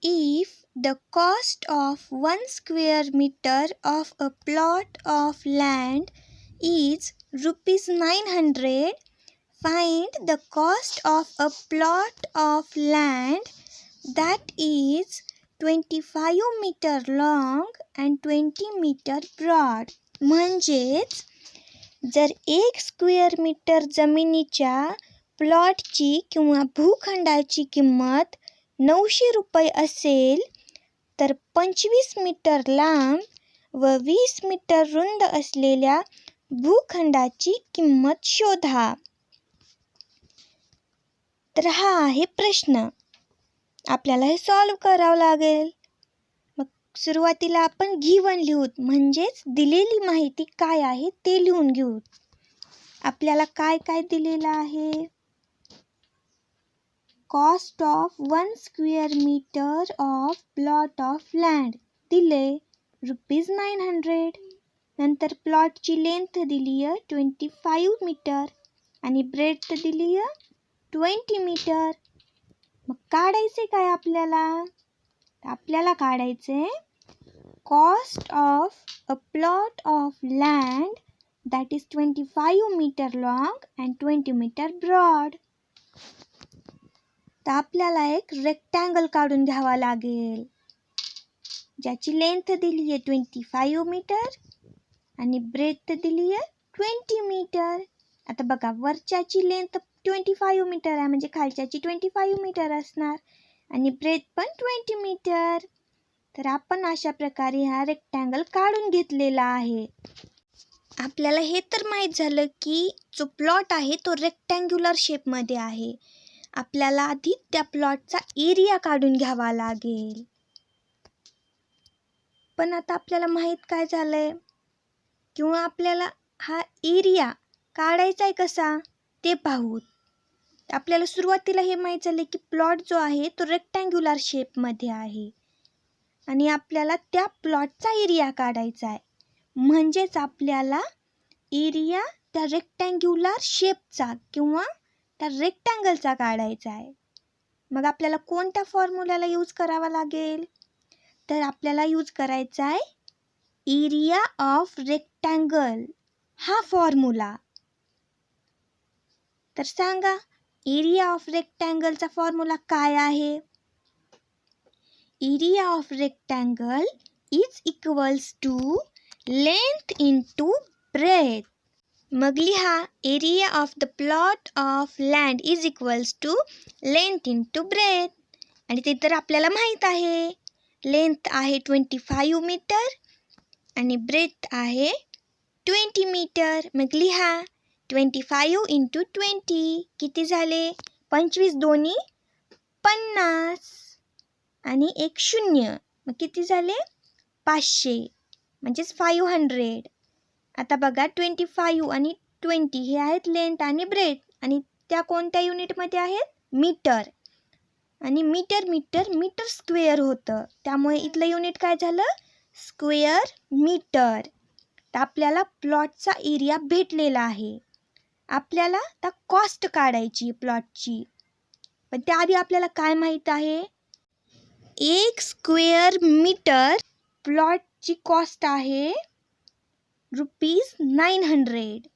if the cost of 1 square meter of a plot of land is rupees 900, find the cost of a plot of land that is 25 meter long and 20 meter broad. म्हणजेच जर 1 square metre जमिनीच्या प्लॉटची किंवा भूखंडाची किंमत 900 रुपये असेल तर 25 metre लांब व 20 मीटर रुंद असलेल्या भूखंडाची किंमत शोधा. तर हा आहे प्रश्न. आपल्याला हे सॉल्व करावं लागेल. मग सुरुवातीला आपण गिव्हन लिहूत, म्हणजेच दिलेली माहिती काय आहे ते लिहून घेऊ. आपल्याला काय काय दिलेलं आहे? Cost of 1 square metre of plot of land दिले रुपीज 900. नंतर प्लॉटची लेंथ दिली आहे 25 मीटर आणि ब्रेथ दिली आहे 20 मीटर. मग काढायचे काय आपल्याला? आपल्याला काढायचे cost of a plot of land that is 25 metre long and 20 metre broad. तर आपल्याला एक रेक्टँगल काढून घ्यावा लागेल ज्याची लेंथ दिली आहे 25 मीटर आणि ब्रेथ दिली आहे 20 मीटर. आता बघा, वरच्याची लेंथ 25 मीटर आहे म्हणजे खालच्याची 25 मीटर असणार आणि ब्रेथ पण 20 मीटर. तर आपण अशा प्रकारे हा रेक्टँगल काढून घेतलेला आहे. आपल्याला हे तर माहीत झालं की जो प्लॉट आहे तो रेक्टँग्युलर शेपमध्ये आहे. आपल्याला आधी त्या प्लॉटचा एरिया काढून घ्यावा लागेल. पण आता आपल्याला माहीत काय झालंय किंवा आपल्याला हा एरिया काढायचा आहे कसा ते पाहू. आपल्याला सुरुवातीला हे माहीत झाले की प्लॉट जो आहे तो रेक्टँग्युलर शेपमध्ये आहे आणि आपल्याला त्या प्लॉटचा एरिया काढायचा आहे. म्हणजेच आपल्याला एरिया त्या रेक्टँग्युलर शेपचा किंवा त्या रेक्टँगलचा काढायचा आहे. मग आपल्याला कोणत्या फॉर्म्युल्याला यूज करावा लागेल? तर आपल्याला यूज करायचा आहे एरिया ऑफ रेक्टँगल हा फॉर्म्युला. तर सांगा, एरिया ऑफ रेक्टँगलचा फॉर्म्युला काय आहे? Area of rectangle is equals to length into breadth. मग लिहा area of the plot of land is equals to length into breadth. आणि ते तर आपल्याला माहीत आहे. लेंथ आहे 25 मीटर आणि ब्रेथ आहे 20 मीटर. मग लिहा 25 इंटू 20 किती झाले? 25 दोन्ही 50 आणि एक 0. मग किती झाले? 500 म्हणजेच 500. आता बघा 25 आणि 20 हे आहेत लेंथ आणि ब्रेथ आणि त्या कोणत्या युनिटमध्ये आहेत? मीटर. आणि मीटर मीटर मीटर स्क्वेअर होतं त्यामुळे इथलं युनिट काय झालं? Square metre. तर आपल्याला प्लॉटचा एरिया भेटलेला आहे. आपल्याला आता कॉस्ट काढायची प्लॉटची. पण त्याआधी आपल्याला काय माहीत आहे? 1 स्क्वेअर मीटर प्लॉटची कॉस्ट आहे रुपीज 900.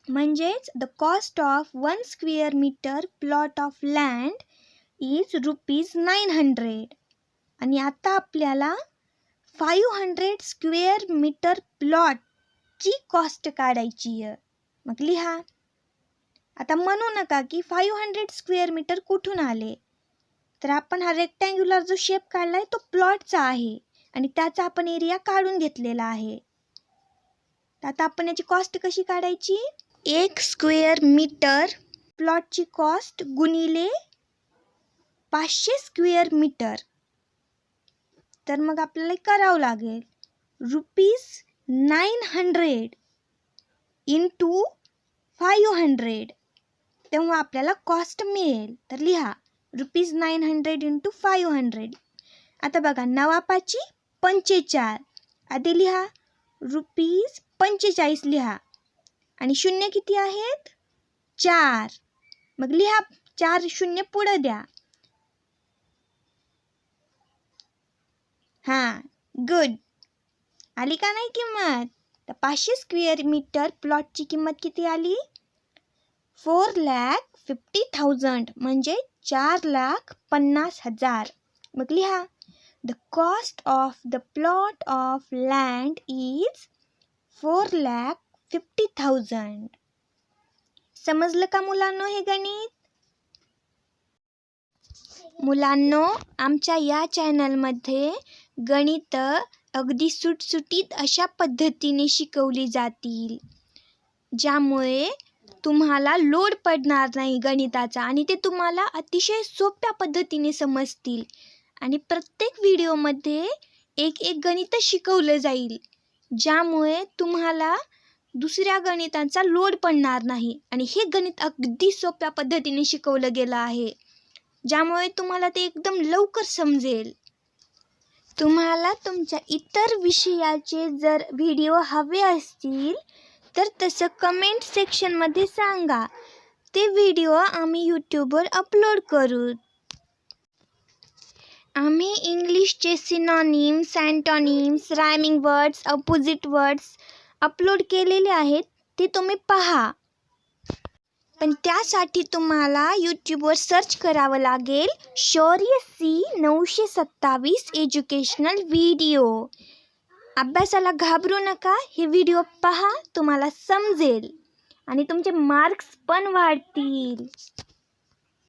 म्हणजेच the cost of 1 square metre plot of land is rupees 900. आणि आता आपल्याला 500 स्क्वेअर मीटर प्लॉटची कॉस्ट काढायची आहे. मग लिहा. आता म्हणू नका की 500 स्क्वेअर मीटर कुठून आले. तर आपण हा रेक्टँग्युलर जो शेप काढलाय तो प्लॉटचा आहे आणि त्याचा आपण एरिया काढून घेतलेला आहे. आता आपण याची कॉस्ट कशी काढायची? 1 स्क्वेअर मीटर प्लॉटची कॉस्ट गुणिले 500 स्क्वेअर मीटर. तर मग आपल्याला करावं लागेल रुपीज 900 इंटू 500. तेव्हा आपल्याला कॉस्ट मिळेल. तर लिहा रुपीज 900 इंटू 500. आता बघा 9×5 = 45. आधी लिहा रुपीज 45 लिहा आणि शून्य किती आहेत? 4. मग लिहा 4 शून्य पुढे द्या. हां, गुड. आली का नाही किंमत? तर 500 स्क्वेअर मीटर प्लॉटची किंमत किती आली? 4,50,000 म्हणजे 4,50,000. मग लिहा. The cost of the plot of land is 4,50,000. समजलं का मुलांनो हे गणित? मुलांनो, आमच्या या चॅनलमध्ये गणित अगदी सुटसुटीत अशा पद्धतीने शिकवली जातील, ज्यामुळे तुम्हाला लोड पडणार नाही गणिताचा आणि ते तुम्हाला अतिशय सोप्या पद्धतीने समजतील. आणि प्रत्येक व्हिडिओमध्ये एक गणित शिकवलं जाईल, ज्यामुळे तुम्हाला दुसऱ्या गणितांचा लोड पडणार नाही. आणि हे गणित अगदी सोप्या पद्धतीने शिकवलं गेलं आहे, ज्यामुळे तुम्हाला ते एकदम लवकर समजेल. तुम्हाला तुमच्या इतर विषयाचे जर व्हिडिओ हवे असतील तर तसं कमेंट सेक्शनमध्ये सांगा. ते व्हिडिओ आम्ही यूट्यूबवर अपलोड करू. आम्ही इंग्लिशचे synonyms, अँटॉनिम्स, rhyming words, opposite words upload केलेले आहेत, ते तुम्ही पहा. पण त्यासाठी तुम्हाला यूट्यूबवर सर्च करावं लागेल शौर्य सी 927 एज्युकेशनल व्हिडिओ. अभ्यासाला घाबरू नका, हे व्हिडिओ पहा, तुम्हाला समजेल आणि तुमचे मार्क्स पण वाढतील.